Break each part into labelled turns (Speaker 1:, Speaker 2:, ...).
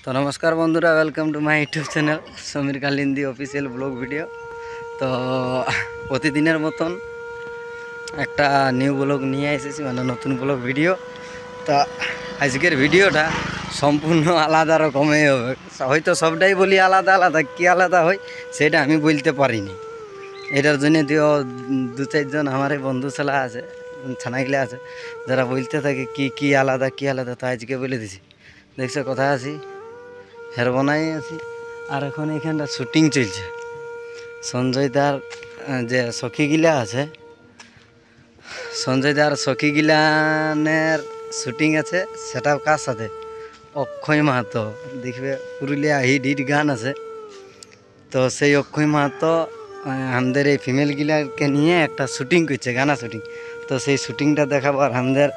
Speaker 1: तो नमस्कार बंधुरा welcome to my YouTube channel Sameer Kalindi official blog video. तो प्रतिदिन मतन एक निउ ब्लॉग नहीं एसेছি মানে নতুন ব্লগ ভিডিও। তো আজকের ভিডিওটা সম্পূর্ণ আলাদা রকমই হবে, হয়তো সবটাই বলি আলাদা আলাদা, কি আলাদা হয় সেটা আমি বলতে পারিনি। এটার জন্য দু চারজন আমার বন্ধু ছেলা আছে, ছানাগুলা আছে, যারা বলতে থাকে কি কি আলাদা কি আলাদা। তো আজকে বলে দিছি, দেখছো কোথায় আছি, হেরবনাই আছি। আর এখন এখানটা শুটিং চলছে। সঞ্জয় দার যে সখীগিলা আছে, সঞ্জয় দার সখীগিলানের শুটিং আছে। সেটাও কার সাথে? অক্ষয় মাহাতো। দেখবে পুরুলিয়া হিট হিট গান আছে, তো সেই অক্ষয় মাহাতো আমাদের এই ফিমেলগুলাকে নিয়ে একটা শুটিং করছে, গানা শুটিং। তো সেই শুটিংটা দেখাবো, আর আমাদের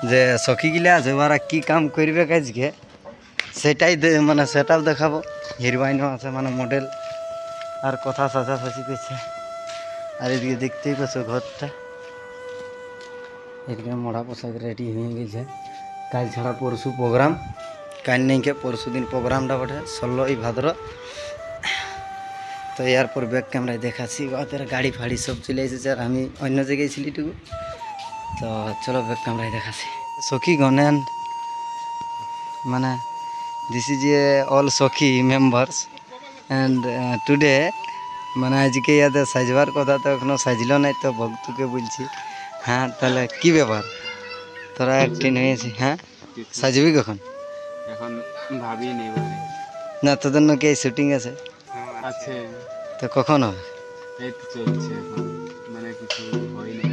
Speaker 1: যে সখীগিলা আছে ওরা কী কাম করবে আজকে সেটাই মানে সেটাও দেখাবো। হিরোইনও আছে, মানে মডেল, আর কথা সাজাসাজি করছে। আর এদিকে দেখতেই পাচ্ছ ঘরটা, এদিকে মরা পোশাক রেডি হয়ে গেছে। কাল ছাড়া পরশু প্রোগ্রাম, কাল নেই কে পরশু দিন প্রোগ্রামটা বটে 16ই ভাদ্র। তো এরপর ব্যাক ক্যামেরায় দেখাচ্ছি, ওদের গাড়ি ফাড়ি সব চলে এসেছে, আর আমি অন্য জায়গায় ছিলি টুকু। তো চলো ব্যাক ক্যামেরায় দেখাচ্ছি। সখী গনেন মানে দিস ইজ এ অল সখী মেম্বার্স অ্যান্ড টুডে মানে আজকে ইয়াতে সাজবার কথা, তো এখনো সাজলো নাই। তো ভক্তকে বলছি, হ্যাঁ তাহলে কি ব্যাপার, তোরা একদিন হয়েছি, হ্যাঁ সাজবি কখন?
Speaker 2: এখন ভাবি নেই
Speaker 1: না, তোদের নাকি এই শুটিং আছে?
Speaker 2: আছে,
Speaker 1: তো কখন হবে?
Speaker 2: এই তো চলছে এখন, মানে কিছু হয়নি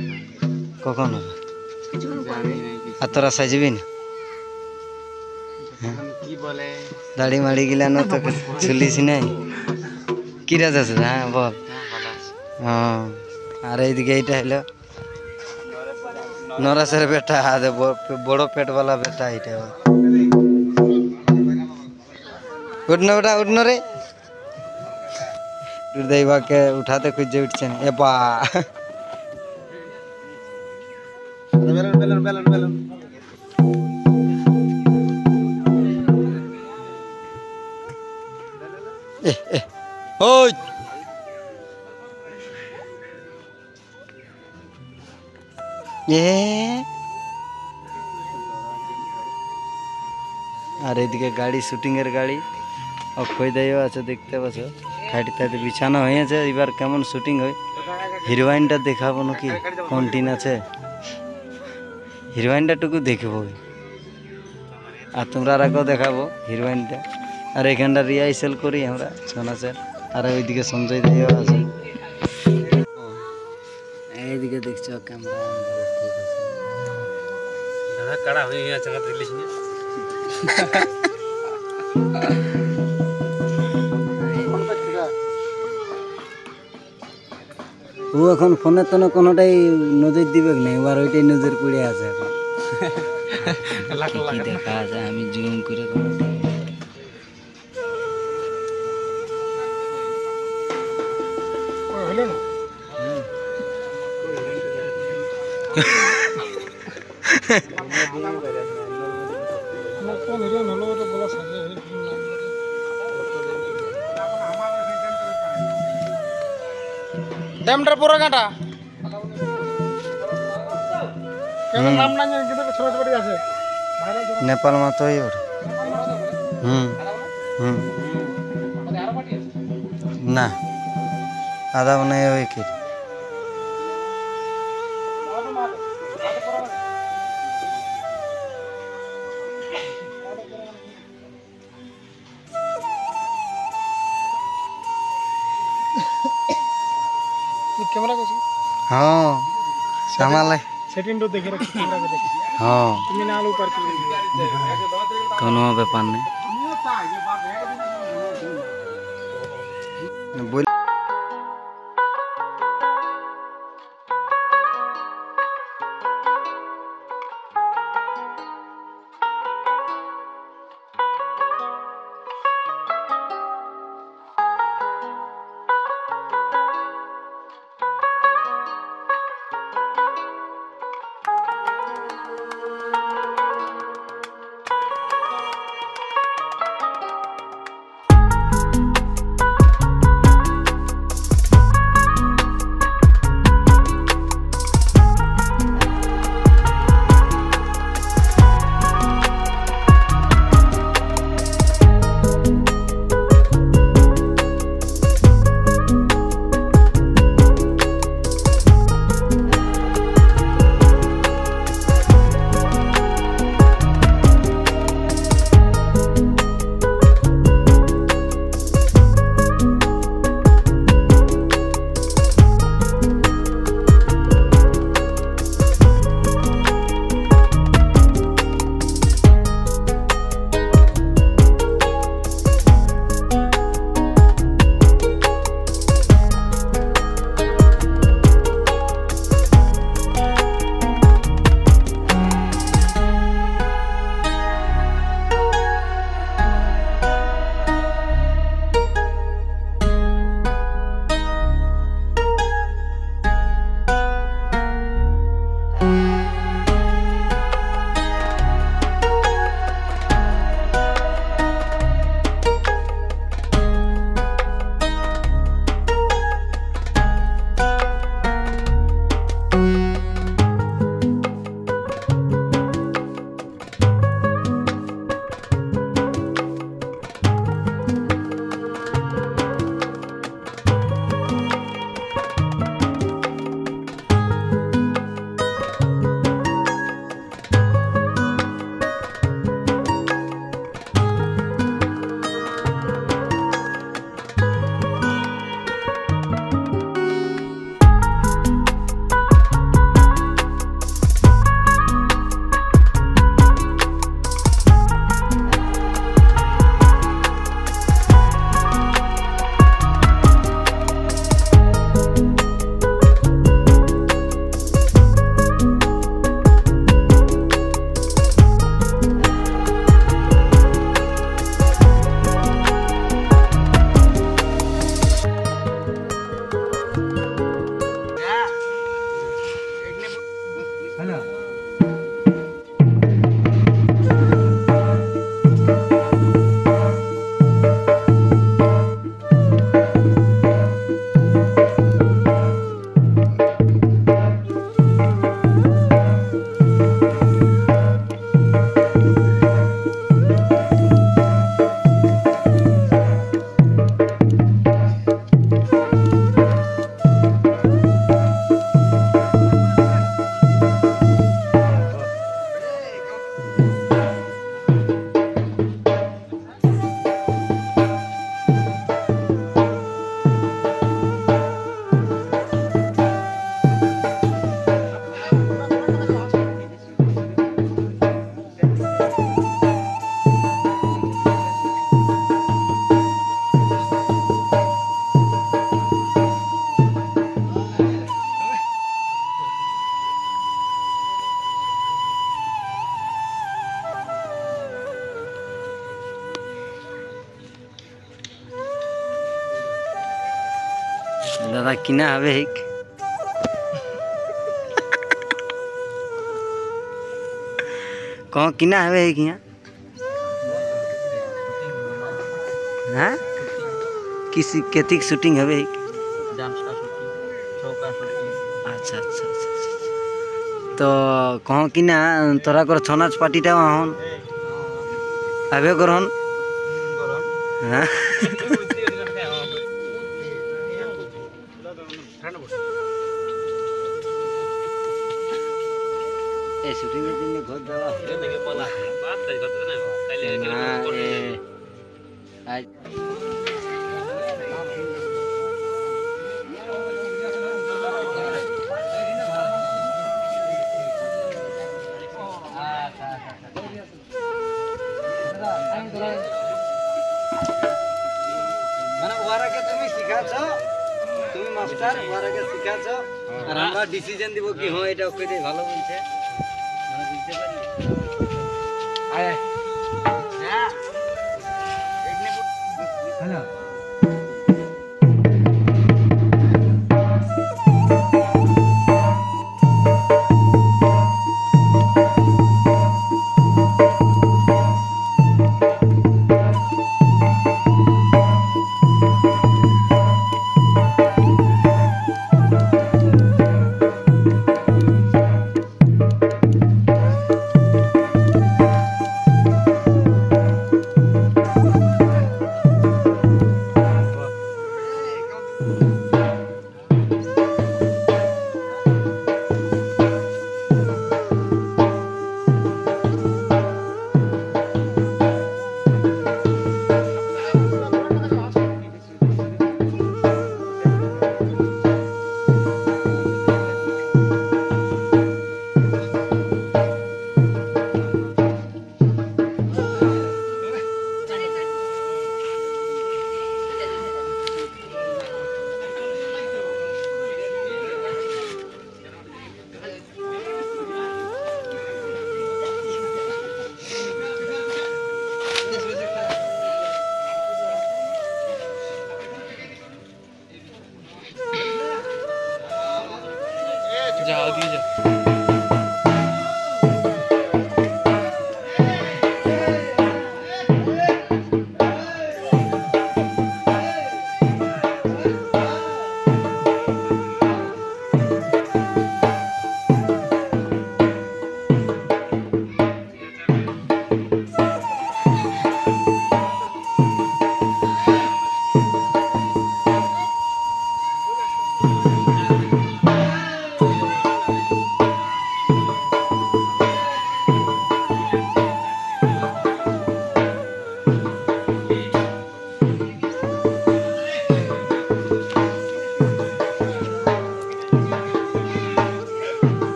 Speaker 1: কখন হবে
Speaker 2: জানি না কিছু।
Speaker 1: আর তোরা সাজবি না?
Speaker 2: এখন কি বলে
Speaker 1: দাড়ি মাড়ি গিলানো তো চুলিস নাই, কি রাজ আছে? হ্যাঁ বল।
Speaker 2: ভালো আছে।
Speaker 1: হ্যাঁ, আর এইদিকে এইটা হলো নরাসের বেটা, বড় পেটওয়ালা বেটা। এইটা উঠনো বেটা, উঠনো রে। দুর্दैवाকে উঠাতে খুঁজে উঠছেন। এ বা
Speaker 2: বেলুন বেলুন বেলুন বেলুন
Speaker 1: ওই আর এদিকে গাড়ি, শুটিংয়ের গাড়ি, অক্ষয় দাইও আছে, দেখতে পাচ্ছ। খাইটিতে বিছানো হয়েছে। এবার কেমন শুটিং হয় হিরোইনটা দেখাবো নাকি, কোন টিন আছে হিরোইনটা টুকু দেখবো, আর তোমরা রাখো দেখাবো হিরোইনটা। আর এখানটা রিহার্সাল করি আমরা নাচের। আর ওইদিকে সঞ্জয় দাইও আছে। এইদিকে দেখছো ক্যামেরা
Speaker 2: দাদা কাড়া হয়ে গেছে আমার রিলিজ নিয়ে।
Speaker 1: ও এখন ফোনের তো কোনোটাই নজর দিবে না, এবার ওইটাই নজর পড়ে আছে এখন। কি দেখা আছে, আমি জুম করে
Speaker 2: ড্যামটার পুরো কাটা নাম না কিন্তু ছোট ছোট আছে
Speaker 1: নেপাল মাতোই ওর। না আদা মনে হয় ওই কি
Speaker 2: ক্যামেরা করছি।
Speaker 1: হ্যাঁ সামালে
Speaker 2: সেটিংটা দেখে রাখছি, ক্যামেরা করে দেখি।
Speaker 1: হ্যাঁ
Speaker 2: তুমি না আলু পার করে
Speaker 1: কোনো ব্যাপার নেই। দাদা কিনা হবে হিক कौन किना है हिक यहाँ हाँ किसी केतिक शूटिंग है हिक अच्छा अच्छा अच्छा तो कहो कि ना तोरा कर छनाच पार्टीटा हन आबे करन हाँ ए शूटिंग के दिन में घर देवा ना ए आज মানে ওরাকে তুমি শিখাছো তুমি মাস্টার ওরাকে শিখাছো আর আমরা ডিসিশন দিব কি হ্যাঁ এটা ওকে দিয়ে ভালো বলছে মানে বুঝতে পারি আয় হ্যাঁ হ্যালো
Speaker 2: जाओ दीजिए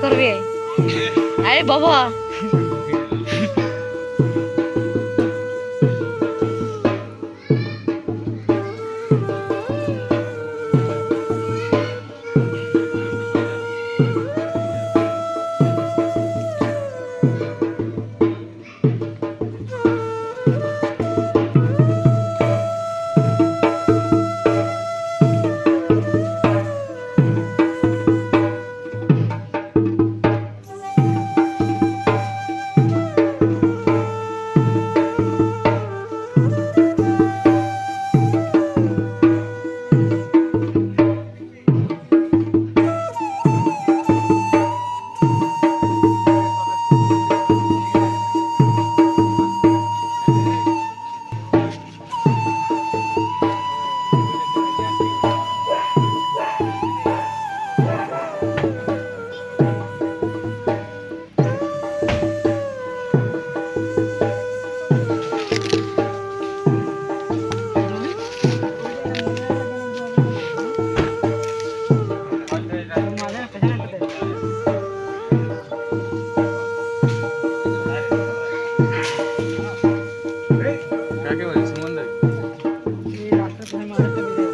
Speaker 3: করবে আরে বাবা
Speaker 4: তো আমি মাথাটা বেঁধে